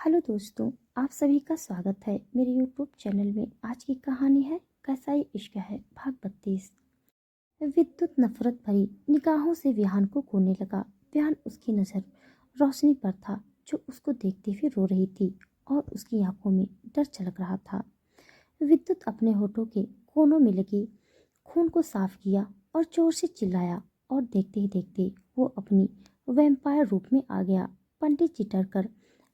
Hello दोस्तों, आप सभी का स्वागत है मेरे यूट्यूब चैनल में। आज की कहानी है कैसा ये इश्क है, भाग 32। विद्युत नफरत भरी निगाहों से विहान को कोने लगा। विहान उसकी नज़र रोशनी पर था, जो उसको देखते हुए रो रही थी और उसकी आंखों में डर झलक रहा था। विद्युत अपने होठों के कोनों में लगी खून को साफ किया और जोर से चिल्लाया, और देखते ही देखते वो अपनी वैम्पायर रूप में आ गया। पंडित जी डर कर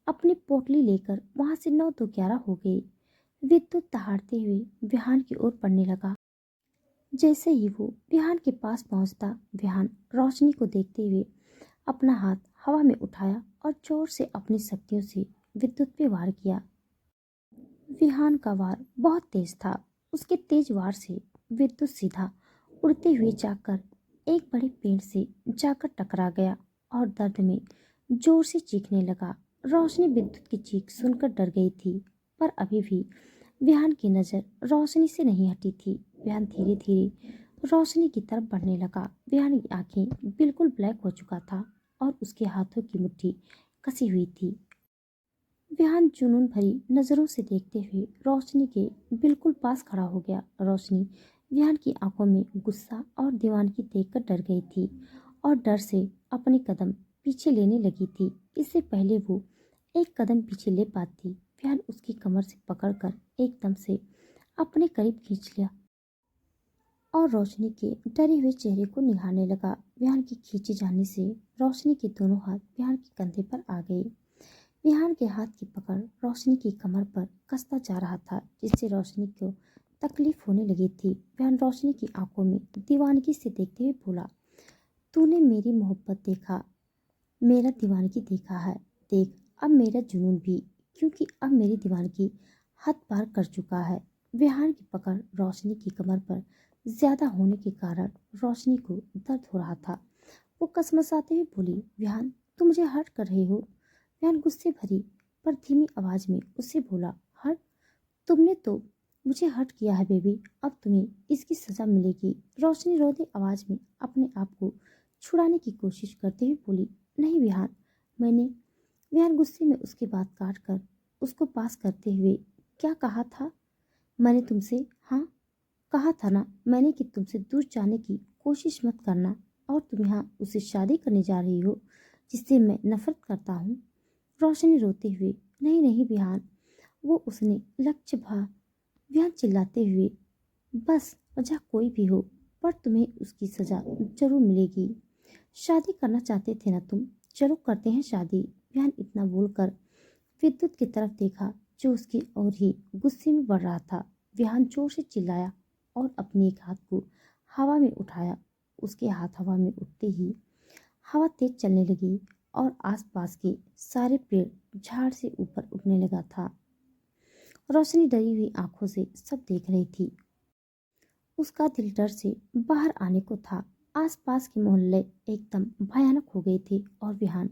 अपनी पोटली लेकर वहां से 9 तो 11 हो गए। विद्युत दहाड़ते हुए विहान की ओर बढ़ने लगा। जैसे ही वो विहान के पास पहुंचता, विहान रोशनी को देखते हुए अपना हाथ हवा में उठाया और जोर से अपनी शक्तियों से विद्युत पे वार किया। विहान का वार बहुत तेज था। उसके तेज वार से विद्युत सीधा उड़ते हुए जाकर एक बड़े पेड़ से जाकर टकरा गया और दर्द में जोर से चीखने लगा। रोशनी विद्युत की चीख सुनकर डर गई थी, पर अभी भी विहान की नज़र रोशनी से नहीं हटी थी। विहान धीरे धीरे रोशनी की तरफ बढ़ने लगा। विहान की आंखें बिल्कुल ब्लैक हो चुका था और उसके हाथों की मुट्ठी कसी हुई थी। विहान जुनून भरी नजरों से देखते हुए रोशनी के बिल्कुल पास खड़ा हो गया। रोशनी विहान की आंखों में गुस्सा और दीवानगी देखकर डर गई थी और डर से अपने कदम पीछे लेने लगी थी। इससे पहले वो एक कदम पीछे ले पाती, विहान उसकी कमर से पकड़कर एकदम से अपने करीब खींच लिया और रोशनी के डरे हुए चेहरे को निहारने लगा। विहान की खींचे जाने से रोशनी के दोनों हाथ विहान के कंधे पर आ गए। विहान के हाथ की पकड़ रोशनी की कमर पर कसता जा रहा था, जिससे रोशनी को तकलीफ होने लगी थी। विहान रोशनी की आंखों में दीवानगी से देखते हुए बोला, तूने मेरी मोहब्बत देखा, मेरा दीवानगी देखा है। देख अब मेरा जुनून भी, क्योंकि अब मेरी दीवानगी हद पार कर चुका है। विहान की पकड़ रोशनी की कमर पर ज्यादा होने के कारण रोशनी को दर्द हो रहा था। वो कसमसाते हुए बोली, विहान तुम मुझे हर्ट कर रहे हो। विहान गुस्से भरी पर धीमी आवाज में उससे बोला, हर्ट? तुमने तो मुझे हर्ट किया है बेबी, अब तुम्हें इसकी सजा मिलेगी। रोशनी रोती आवाज में अपने आप को छुड़ाने की कोशिश करते हुए बोली, नहीं विहान, मैंने। विहान गुस्से में उसकी बात काट कर उसको पास करते हुए, क्या कहा था मैंने तुमसे? हाँ, कहा था ना मैंने कि तुमसे दूर जाने की कोशिश मत करना, और तुम यहाँ उससे शादी करने जा रही हो जिससे मैं नफरत करता हूँ। रोशनी रोते हुए, नहीं नहीं विहान, वो उसने लक्ष्य भा। विहान चिल्लाते हुए, बस वजह कोई भी हो, पर तुम्हें उसकी सजा जरूर मिलेगी। शादी करना चाहते थे ना तुम, चलो करते हैं शादी। विहान इतना बोलकर विद्युत की तरफ देखा, जो उसकी ओर ही गुस्से में बढ़ रहा था। विहान जोर से चिल्लाया और अपने एक हाथ को हवा में उठाया। उसके हाथ हवा में उठते ही हवा तेज चलने लगी और आसपास के सारे पेड़ झाड़ से ऊपर उठने लगा था। रोशनी डरी हुई आंखों से सब देख रही थी। उसका दिल डर से बाहर आने को था। आसपास के मोहल्ले एकदम भयानक हो गए थे और विहान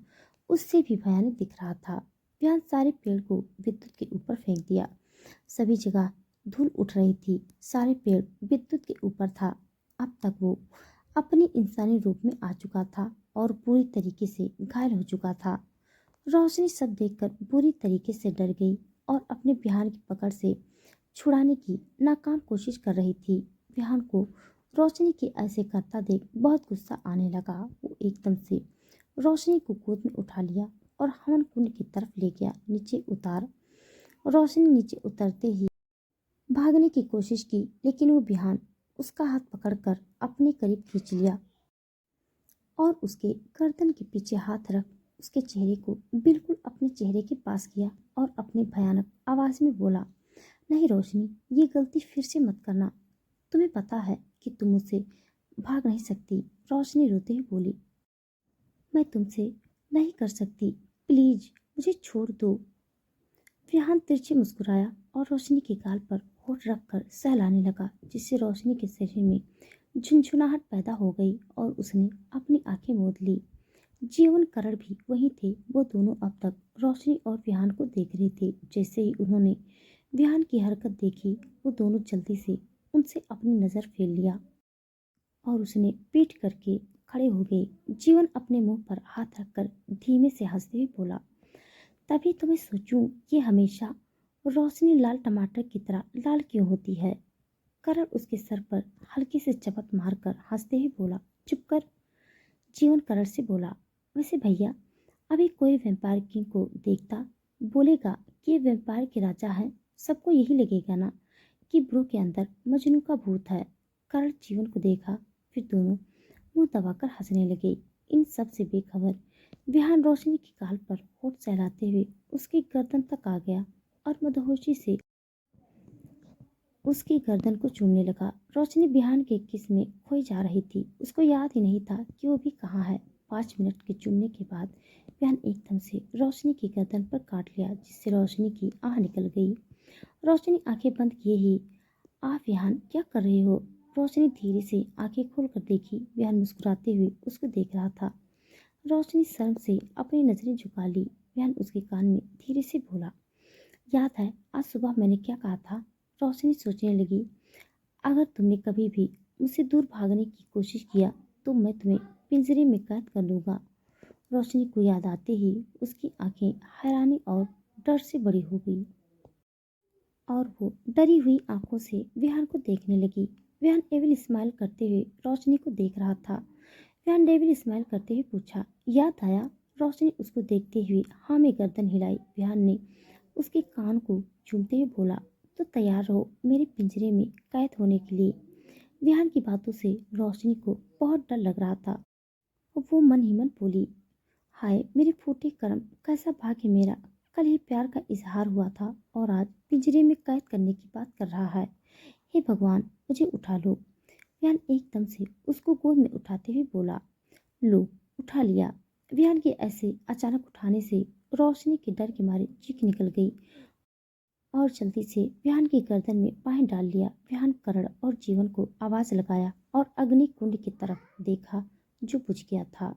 उससे भी भयानक दिख रहा था। विहान सारे पेड़ को विद्युत के ऊपर फेंक दिया। सभी जगह धूल उठ रही थी। सारे पेड़ विद्युत के ऊपर था। अब तक वो अपनी इंसानी रूप में आ चुका था और पूरी तरीके से घायल हो चुका था। रोशनी सब देखकर बुरी तरीके से डर गई और अपने विहान की पकड़ से छुड़ाने की नाकाम कोशिश कर रही थी। विहान को रोशनी के ऐसे करता देख बहुत गुस्सा आने लगा। वो एकदम से रोशनी को गोद में उठा लिया और हवन कुंड की तरफ ले गया। नीचे उतार। रोशनी नीचे उतरते ही भागने की कोशिश की, लेकिन वो विहान उसका हाथ पकड़कर अपने करीब खींच लिया और उसके गर्दन के पीछे हाथ रख उसके चेहरे को बिल्कुल अपने चेहरे के पास किया और अपनी भयानक आवाज में बोला, नहीं रोशनी, ये गलती फिर से मत करना। तुम्हें पता है कि तुम मुझसे भाग नहीं सकती। रोशनी रोते हुए बोली, मैं तुमसे नहीं कर सकती, प्लीज मुझे छोड़ दो। विहान तिरछे मुस्कुराया और रोशनी के गाल पर होठ रखकर सहलाने लगा, जिससे रोशनी के शरीर में झुंझुनाहट पैदा हो गई और उसने अपनी आंखें मूंद ली। जीवन करण भी वहीं थे। वो दोनों अब तक रोशनी और विहान को देख रहे थे। जैसे ही उन्होंने विहान की हरकत देखी, वो दोनों जल्दी से उनसे अपनी नजर फेर लिया और उसने पीठ करके खड़े हो गए। जीवन अपने मुंह पर हाथ रखकर धीमे से हंसते हुए बोला, तभी तो मैं सोचूं कि हमेशा रोशनी लाल टमाटर की तरह लाल क्यों होती है। करण उसके सर पर हल्की से चपत मारकर हंसते ही बोला, चुप कर। जीवन करण से बोला, वैसे भैया, अभी कोई वैम्पायर किंग को देखता बोलेगा कि ये वैम्पायर के राजा है, सबको यही लगेगा ना कि ब्रो के अंदर मजनू का भूत है। करण जीवन को देखा, फिर दोनों मुंह दबाकर हंसने लगे। इन सब से बेखबर विहान रोशनी की गाल पर होठ सहलाते हुए उसकी गर्दन तक आ गया और मदहोशी से उसकी गर्दन को चूमने लगा। रोशनी बिहान के किस में खोई जा रही थी। उसको याद ही नहीं था कि वो भी कहाँ है। 5 मिनट के चूमने के बाद बिहान एकदम से रोशनी की गर्दन पर काट लिया, जिससे रोशनी की आह निकल गई। रोशनी आंखें बंद किए ही, आप विहान क्या कर रहे हो? रोशनी धीरे से आंखें खोलकर देखी। विहान मुस्कुराते हुए उसको देख रहा था। रोशनी शर्म से अपनी नजरें झुका ली। विहान उसके कान में धीरे से बोला, याद है आज सुबह मैंने क्या कहा था? रोशनी सोचने लगी, अगर तुमने कभी भी मुझसे दूर भागने की कोशिश किया तो मैं तुम्हें पिंजरे में कैद कर लूंगा। रोशनी को याद आते ही उसकी आंखें हैरानी और डर से बड़ी हो गई और वो डरी हुई आंखों से विहान को देखने लगी। विहान एविल स्माइल करते हुए रोशनी को देख रहा था। विहान डेविल स्माइल करते हुए पूछा, याद आया? रोशनी उसको देखते हुए हाँ में गर्दन हिलाई। विहान ने उसके कान को चूमते हुए बोला, तो तैयार रहो मेरे पिंजरे में कैद होने के लिए। विहान की बातों से रोशनी को बहुत डर लग रहा था। वो मन ही मन बोली, हाय मेरे फूटे कर्म, कैसा भाग्य मेरा। कल ही प्यार का इजहार हुआ था और आज पिंजरे में कैद करने की बात कर रहा है। हे भगवान, मुझे उठा लो। विहान एकदम से उसको गोद में उठाते हुए बोला, लो उठा लिया। विहान के ऐसे अचानक उठाने से रोशनी के डर के मारे चीख निकल गई और जल्दी से विहान की गर्दन में बाहें डाल लिया। विहान करण और जीवन को आवाज लगाया और अग्नि कुंड की तरफ देखा जो बुझ गया था।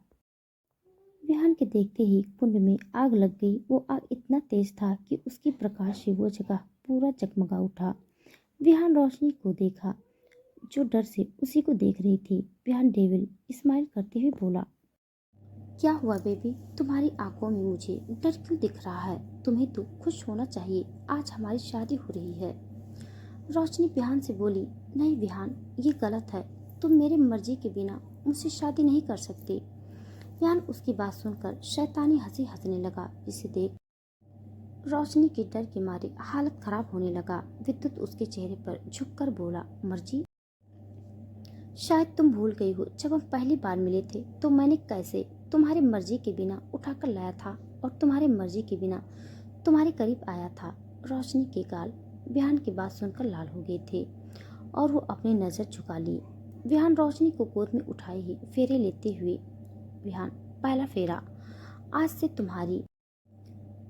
विहान के देखते ही कुंड में आग लग गई। वो आग इतना तेज था कि उसके प्रकाश से वो जगह पूरा जगमगा उठा। विहान रोशनी को देखा जो डर से उसी को देख रही थी। विहान डेविल स्माइल करते हुए बोला, क्या हुआ बेबी, तुम्हारी आंखों में मुझे डर क्यों दिख रहा है? तुम्हें तो खुश होना चाहिए, आज हमारी शादी हो रही है। रोशनी विहान से बोली, नहीं विहान, ये गलत है। तुम मेरी मर्जी के बिना मुझसे शादी नहीं कर सकते। विहान उसकी बात सुनकर शैतानी हंसी हंसने लगा, जिसे देख रोशनी के डर के मारे हालत खराब होने लगा। विद्युत उसके चेहरे पर झुककर बोला, मर्जी? शायद तुम भूल गई हो, जब हम पहली बार मिले थे तो मैंने कैसे तुम्हारी मर्जी के बिना उठाकर लाया था और तुम्हारी मर्जी के बिना तुम्हारे करीब आया था। रोशनी के गाल विहान की बात सुनकर लाल हो गए थे और वो अपनी नजर झुका ली। विहान रोशनी को गोद में उठाए ही फेरे लेते हुए, विहान, पहला फेरा, आज से तुम्हारी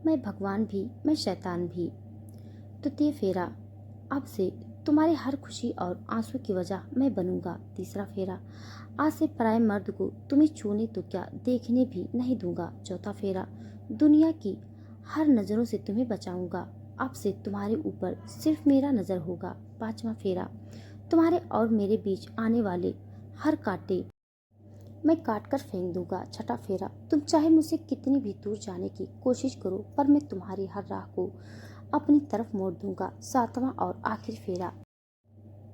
मैं भगवान भी मैं शैतान भी। द्वितीय फेरा, अब से तुम्हारे हर खुशी और आंसू की वजह मैं बनूंगा। तीसरा फेरा, आज से पराये मर्द को तुम्हें छूने तो क्या देखने भी नहीं दूंगा। चौथा फेरा, दुनिया की हर नजरों से तुम्हें बचाऊंगा। अब से तुम्हारे ऊपर सिर्फ मेरा नजर होगा। पांचवा फेरा, तुम्हारे और मेरे बीच आने वाले हर कांटे मैं काट कर फेंक दूंगा। छठा फेरा, तुम चाहे मुझसे कितनी भी दूर जाने की कोशिश करो पर मैं तुम्हारी हर राह को अपनी तरफ मोड़ दूंगा। सातवां और आखिरी फेरा,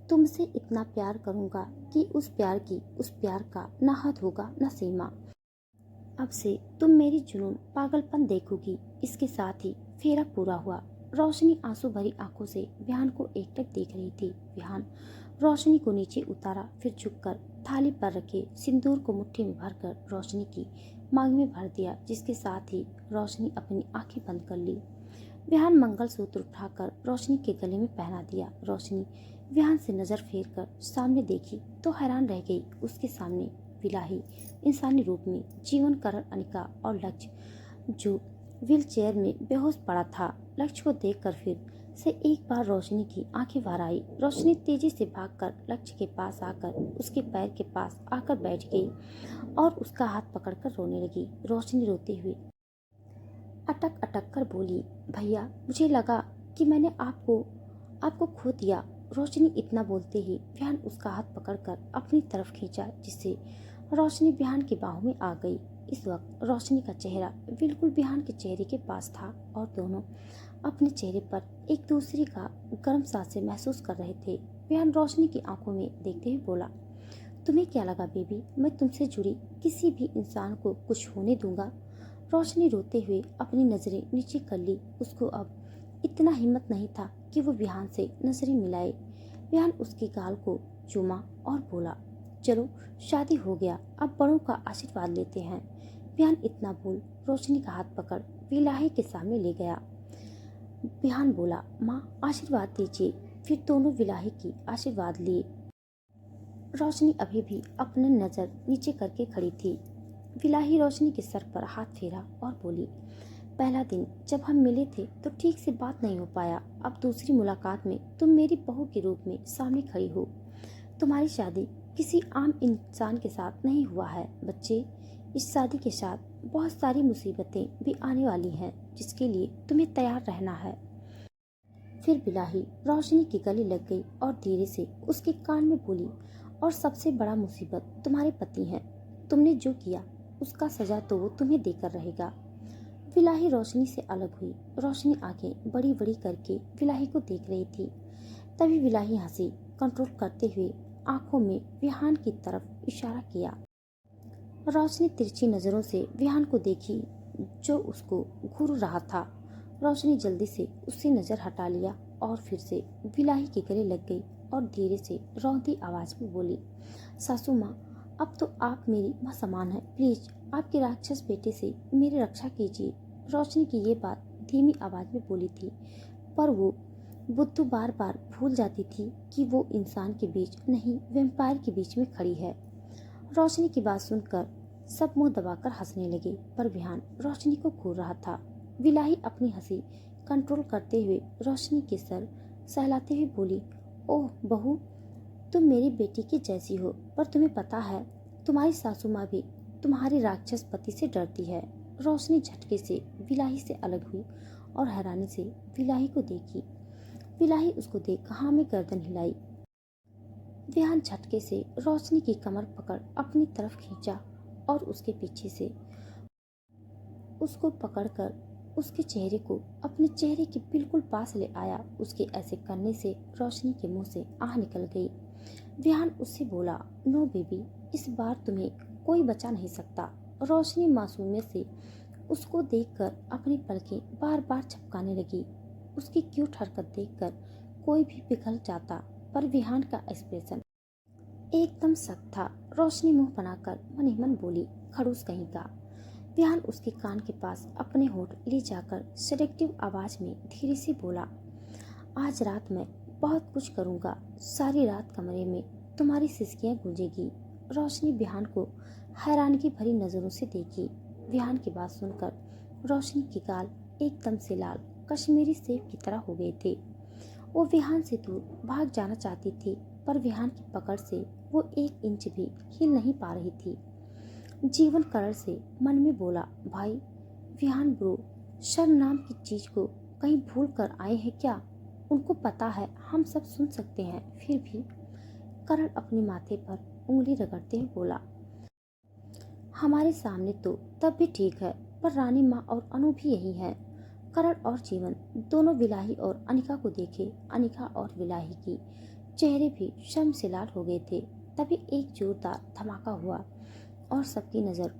तुमसे इतना प्यार करूंगा कि उस प्यार का न हद होगा न सीमा। अब से तुम मेरी जुनून पागलपन देखोगी। इसके साथ ही फेरा पूरा हुआ। रोशनी आंसू भरी आंखों से विहान को एकटक देख रही थी। विहान रोशनी को नीचे उतारा, फिर झुककर थाली पर रखे सिंदूर को मुट्ठी में भरकर रोशनी की मांग में भर दिया, जिसके साथ ही रोशनी अपनी आंखें बंद कर ली। विहान मंगलसूत्र उठाकर रोशनी के गले में पहना दिया। रोशनी विहान से नजर फेर कर सामने देखी तो हैरान रह गई। उसके सामने विलाही इंसानी रूप में जीवन, करण, अनिका और लक्ष्य, जो व्हील चेयर में बेहोश पड़ा था। लक्ष्य को देखकर फिर से एक बार रोशनी की आंखें बाहर आई। रोशनी तेजी से भागकर लक्ष्य के पास आकर उसके पैर के पास आकर बैठ गई और उसका हाथ पकड़कर रोने लगी। रोशनी रोते हुए अटक अटक कर बोली, भैया, मुझे लगा कि मैंने आपको खो दिया। रोशनी इतना बोलते ही विहान उसका हाथ पकड़कर अपनी तरफ खींचा, जिससे रोशनी बिहान की बाहों में आ गई। इस वक्त रोशनी का चेहरा बिल्कुल बिहान के चेहरे के पास था और दोनों अपने चेहरे पर एक दूसरे का गर्म सांसें महसूस कर रहे थे। बिहान रोशनी की आंखों में देखते हुए बोला, तुम्हें क्या लगा बेबी, मैं तुमसे जुड़ी किसी भी इंसान को कुछ होने दूंगा? रोशनी रोते हुए अपनी नजरें नीचे कर ली। उसको अब इतना हिम्मत नहीं था कि वो बिहान से नजरें मिलाए। बिहान उसके गाल को चूमा और बोला, चलो शादी हो गया, अब बड़ों का आशीर्वाद लेते हैं। बिहान इतना बोल रोशनी का हाथ पकड़ विलाही के सामने ले गया। बिहान बोला, माँ आशीर्वाद दीजिए। फिर दोनों विलाही की आशीर्वाद लिए। रोशनी अभी भी अपनी नजर नीचे करके खड़ी थी। विलाही रोशनी के सर पर हाथ फेरा और बोली, पहला दिन जब हम मिले थे तो ठीक से बात नहीं हो पाया। अब दूसरी मुलाकात में तुम मेरी बहू के रूप में सामने खड़ी हो। तुम्हारी शादी किसी आम इंसान के साथ नहीं हुआ है बच्चे। इस शादी के साथ बहुत सारी मुसीबतें भी आने वाली हैं, जिसके लिए तुम्हें तैयार रहना है। फिर बिलाही रोशनी के गले लग गई और धीरे से उसके कान में बोली, और सबसे बड़ा मुसीबत तुम्हारे पति हैं। तुमने जो किया उसका सजा तो वो तुम्हें देकर रहेगा। विलाही रोशनी से अलग हुई। रोशनी आंखें बड़ी बड़ी करके विलाही को देख रही थी। तभी विलाही हंसी कंट्रोल करते हुए आंखों में विहान की तरफ इशारा किया। रोशनी तिरछी नजरों से विहान को देखी जो उसको घूर रहा था। रोशनी जल्दी से उससे नजर हटा लिया और फिर से विलाही के गले लग गई और धीरे से रोंती आवाज में बोली, सासू माँ, अब तो आप मेरी माँ समान है, प्लीज आपके राक्षस बेटे से मेरी रक्षा कीजिए। रोशनी की ये बात धीमी आवाज में बोली थी, पर वो बुद्धू बार बार भूल जाती थी कि वो इंसान के बीच नहीं, वैम्पायर के बीच में खड़ी है। रोशनी की बात सुनकर सब मुंह दबाकर हंसने लगे, पर बिहान रोशनी को घूर रहा था। विलाही अपनी हंसी कंट्रोल करते हुए रोशनी के सर सहलाते हुए बोली, ओह बहू, तुम मेरी बेटी की जैसी हो, पर तुम्हें पता है तुम्हारी सासू माँ भी तुम्हारे राक्षस पति से डरती है। रोशनी झटके से विलाही से अलग हुई और हैरानी से विलाही को देखी। विलाही उसको देख हाँ में गर्दन हिलाई। विहान झटके से रोशनी की कमर पकड़ अपनी तरफ खींचा और उसके पीछे से उसको पकड़कर उसके चेहरे को अपने चेहरे के बिल्कुल पास ले आया। उसके ऐसे करने से रोशनी के मुंह से आह निकल गई। विहान उससे बोला, नो बेबी, इस बार तुम्हें कोई बचा नहीं सकता। रोशनी मासूमियत से उसको देखकर अपनी पलकें बार बार झपकाने लगी। उसकी क्यूट हरकत देखकर कोई भी पिघल जाता, पर विहान का एक्सप्रेशन एकदम सख्त था। रोशनी मुंह बनाकर मन ही मन बोली, खड़ूस कहीं का। विहान उसके कान के पास अपने होठ ले जाकर सेडेक्टिव आवाज में धीरे से बोला, आज रात मैं बहुत कुछ करूंगा। सारी रात कमरे में तुम्हारी सिसकियां गूंजेगी। रोशनी विहान को हैरानगी भरी नजरों से देखी। विहान की बात सुनकर रोशनी के गाल एकदम से लाल कश्मीरी सेब की तरह हो गए थे। वो विहान से दूर भाग जाना चाहती थी, पर विहान की पकड़ से वो 1 इंच भी हिल नहीं पा रही थी। जीवन करण से मन में बोला, भाई विहान ब्रो, शर्म नाम की चीज को कहीं भूल कर आए हैं क्या? उनको पता है हम सब सुन सकते हैं। फिर भी करण अपने माथे पर उंगली रगड़ते हुए बोला, हमारे सामने तो तब भी ठीक है, पर रानी माँ और अनु भी यही है। करण और जीवन दोनों विलाही और अनिका को देखे। अनिका और विलाही की चेहरे भी शर्म से लाल हो गए थे। तभी एक जोरदार धमाका हुआ और सबकी नजर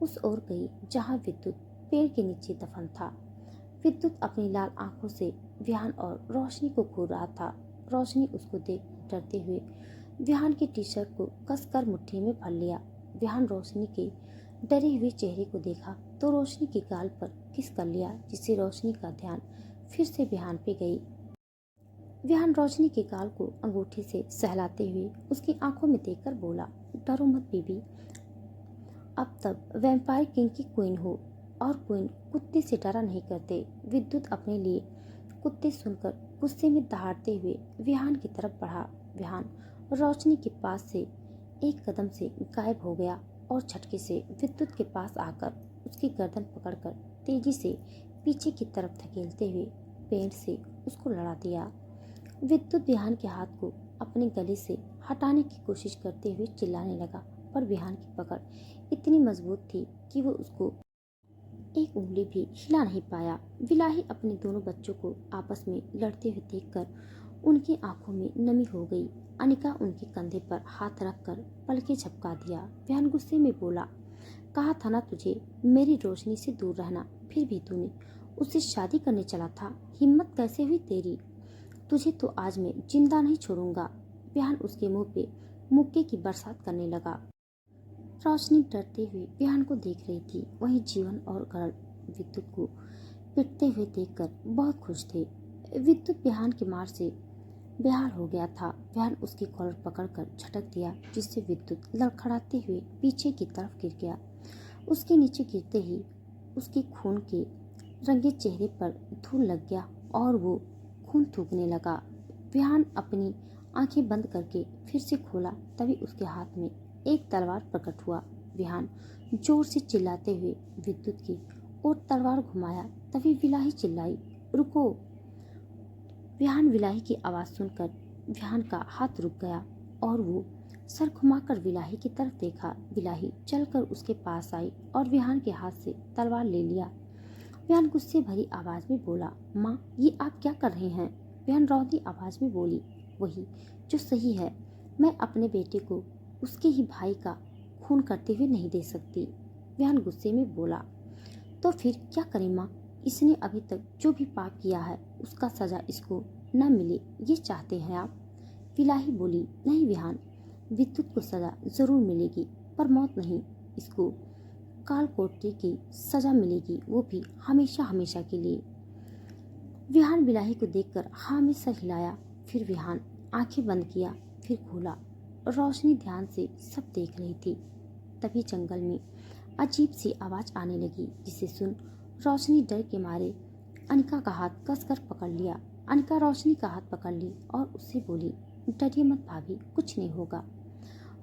उस ओर गई जहां विद्युत पेड़ के नीचे दफन था। विद्युत अपनी लाल आंखों से विहान और रोशनी को घूर रहा था। रोशनी उसको देख डरते हुए विहान की टी शर्ट को कसकर मुट्ठी में भर लिया। विहान रोशनी के डरे हुए चेहरे को देखा तो रोशनी के गाल पर किस कर लिया, जिससे रोशनी का ध्यान फिर से विहान पे गई। विहान रोशनी के गाल को अंगूठे से सहलाते हुए उसकी आंखों में देखकर बोला, डरो मत बेबी, अब तक वैम्पायर किंग की क्वीन हो और क्वीन कुत्ते से डरा नहीं करते। विद्युत अपने लिए कुत्ते सुनकर गुस्से में दहाड़ते हुए विहान की तरफ बढ़ा। विहान रोशनी के पास से एक कदम से गायब हो गया और झटके से विद्युत के पास आकर उसकी गर्दन पकड़कर तेजी से पीछे की तरफ धकेलते हुए पेड़ से उसको लड़ा दिया। विद्युत विहान के हाथ को अपने गले से हटाने की कोशिश करते हुए चिल्लाने लगा, पर विहान की पकड़ इतनी मजबूत थी कि वो उसको एक उंगली भी हिला नहीं पाया। विलाही अपने दोनों बच्चों को आपस में लड़ते हुए देखकर उनकी आंखों में नमी हो गई। अनिका उनके कंधे पर हाथ रखकर पलके झपका दिया। विहान गुस्से में बोला, कहा था ना तुझे मेरी रोशनी से दूर रहना, फिर भी तूने उससे शादी करने चला था। हिम्मत कैसे हुई तेरी? तुझे तो आज मैं जिंदा नहीं छोड़ूंगा। विहान उसके मुंह पे मुक्के की बरसात करने लगा। रोशनी डरते हुए विहान को देख रही थी। वहीं जीवन और गर्ल विद्युत को पिटते हुए देखकर बहुत खुश थे। विद्युत विहान की मार से बेहाल हो गया था। विहान उसकी कॉलर पकड़कर झटक दिया, जिससे विद्युत लड़खड़ाते हुए पीछे की तरफ गिर गया। उसके नीचे गिरते ही उसके खून के रंगे चेहरे पर धूल लग गया और वो खून थूकने लगा। विहान अपनी आंखें बंद करके फिर से खोला, तभी उसके हाथ में एक तलवार प्रकट हुआ। विहान जोर से चिल्लाते हुए विद्युत की ओर तलवार घुमाया, तभी विलाही चिल्लाई, रुको। विहान विलाही की आवाज सुनकर विहान का हाथ रुक गया और वो सर घुमाकर विलाही की तरफ देखा। विलाही चलकर उसके पास आई और विहान के हाथ से तलवार ले लिया। विहान गुस्से भरी आवाज में बोला, माँ, ये आप क्या कर रहे हैं? विहान रौंदी आवाज में बोली, वही जो सही है। मैं अपने बेटे को उसके ही भाई का खून करते हुए नहीं दे सकती। विहान गुस्से में बोला, तो फिर क्या करें माँ? इसने अभी तक जो भी पाप किया है उसका सजा इसको न मिले, ये चाहते हैं आप? विलाही बोली, नहीं विहान, विद्युत को सजा जरूर मिलेगी, पर मौत नहीं। इसको काल कोठरी की सजा मिलेगी, वो भी हमेशा हमेशा के लिए। विहान विलाही को देखकर हाँ में सर हिलाया। फिर विहान आंखें बंद किया, फिर खोला। रोशनी ध्यान से सब देख रही थी। तभी जंगल में अजीब सी आवाज आने लगी, जिसे सुन रोशनी डर के मारे अनिका का हाथ कसकर पकड़ लिया। अनिका रोशनी का हाथ पकड़ ली और उससे बोली, डरिए मत भाभी, कुछ नहीं होगा।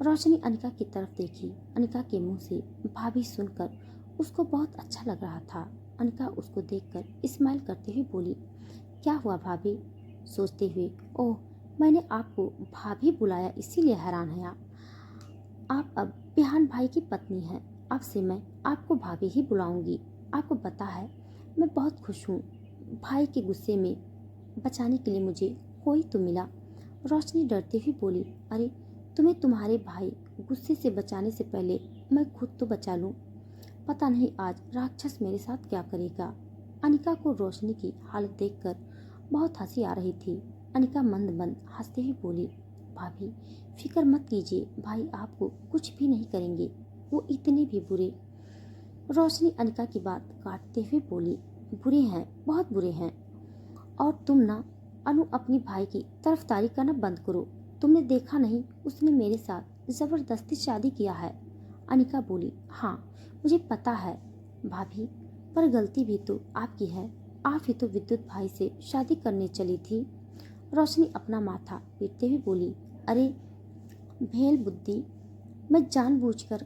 रोशनी अनिका की तरफ देखी। अनिका के मुंह से भाभी सुनकर उसको बहुत अच्छा लग रहा था। अनिका उसको देखकर स्माइल करते हुए बोली, क्या हुआ भाभी? सोचते हुए, ओह, मैंने आपको भाभी बुलाया इसीलिए हैरान है आप अब विहान भाई की पत्नी हैं। अब से मैं आपको भाभी ही बुलाऊंगी। आपको पता है मैं बहुत खुश हूँ। भाई के गुस्से में बचाने के लिए मुझे कोई तो मिला। रोशनी डरते हुए बोली, अरे तुम्हें तुम्हारे भाई गुस्से से बचाने से पहले मैं खुद तो बचा लूं। पता नहीं आज राक्षस मेरे साथ क्या करेगा। अनिका को रोशनी की हालत देखकर बहुत हंसी आ रही थी। अनिका मंद मंद हंसते हुए बोली, भाभी फिक्र मत कीजिए, भाई आपको कुछ भी नहीं करेंगे, वो इतने भी बुरे। रोशनी अनिका की बात काटते हुए बोली, बुरे हैं, बहुत बुरे हैं। और तुम ना अनु अपनी भाई की तरफदारी करना बंद करो। तुमने देखा नहीं, उसने मेरे साथ जबरदस्ती शादी किया है। अनिका बोली, हाँ मुझे पता है भाभी, पर गलती भी तो आपकी है। आप ही तो विद्युत भाई से शादी करने चली थी। रोशनी अपना माथा पीटते हुए बोली, अरे भेल बुद्धि, मैं जानबूझकर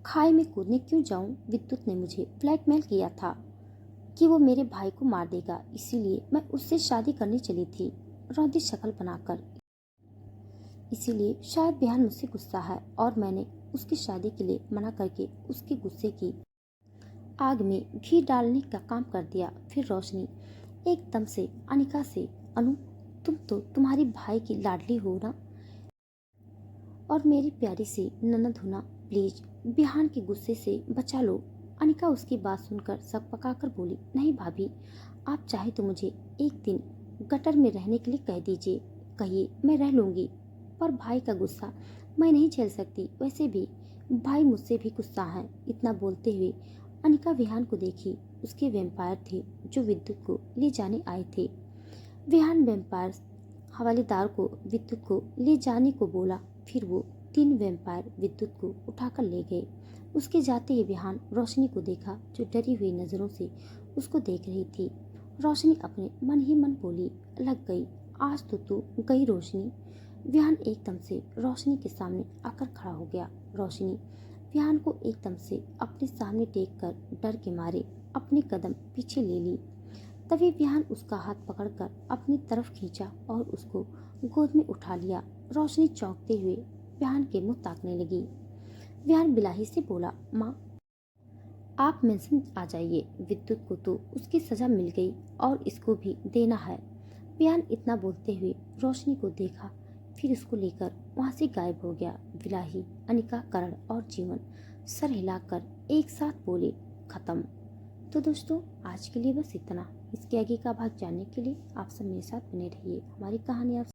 खाई में कूदने क्यों जाऊं? विद्युत ने मुझे ब्लैकमेल किया था कि वो मेरे भाई को मार देगा, इसीलिए मैं उससे शादी करने चली थी, रौदी शक्ल बनाकर। इसीलिए शायद बिहान मुझसे गुस्सा है और मैंने उसकी शादी के लिए मना करके उसके गुस्से की आग में घी डालने का काम कर दिया। फिर रोशनी एकदम से अनिका से, अनु तुम तो तुम्हारी भाई की लाडली हो ना, और मेरी प्यारी सी ननद हो ना, प्लीज बिहान के गुस्से से बचा लो। अनिका उसकी बात सुनकर सक पकाकर बोली, नहीं भाभी, आप चाहे तो मुझे एक दिन गटर में रहने के लिए कह दीजिए, कहिए मैं रह लूंगी, पर भाई का गुस्सा मैं नहीं झेल सकती। वैसे भी भाई मुझसे भी गुस्सा है। इतना बोलते हुए अनिका विहान को देखी। उसके वेम्पायर थे जो विद्युत को ले जाने आए थे। विहान वेम्पायर हवालेदार को विद्युत को ले जाने को बोला। फिर वो 3 वेम्पायर विद्युत को उठाकर ले गए। उसके जाते ही विहान रोशनी को देखा, जो डरी हुई नजरों से उसको देख रही थी। रोशनी अपने मन ही मन बोली, लग गई, आज तो तू गई रोशनी। विहान एकदम से रोशनी के सामने आकर खड़ा हो गया। रोशनी विहान को एकदम से अपने सामने टेक कर डर के मारे अपने कदम पीछे ले ली। तभी विहान उसका हाथ पकड़कर अपनी तरफ खींचा और उसको गोद में उठा लिया। रोशनी चौंकते हुए विहान के मुंह ताकने लगी। विहान बिलाही से बोला, माँ आप मेंशन आ जाइए, विद्युत को तो उसकी सजा मिल गई और इसको भी देना है। विहान इतना बोलते हुए रोशनी को देखा, फिर उसको लेकर वहां से गायब हो गया। बिलाही, अनिका, करण और जीवन सर हिलाकर एक साथ बोले, खत्म। तो दोस्तों आज के लिए बस इतना। इसके आगे का भाग जानने के लिए आप सब मेरे साथ बने रहिए। हमारी कहानी आप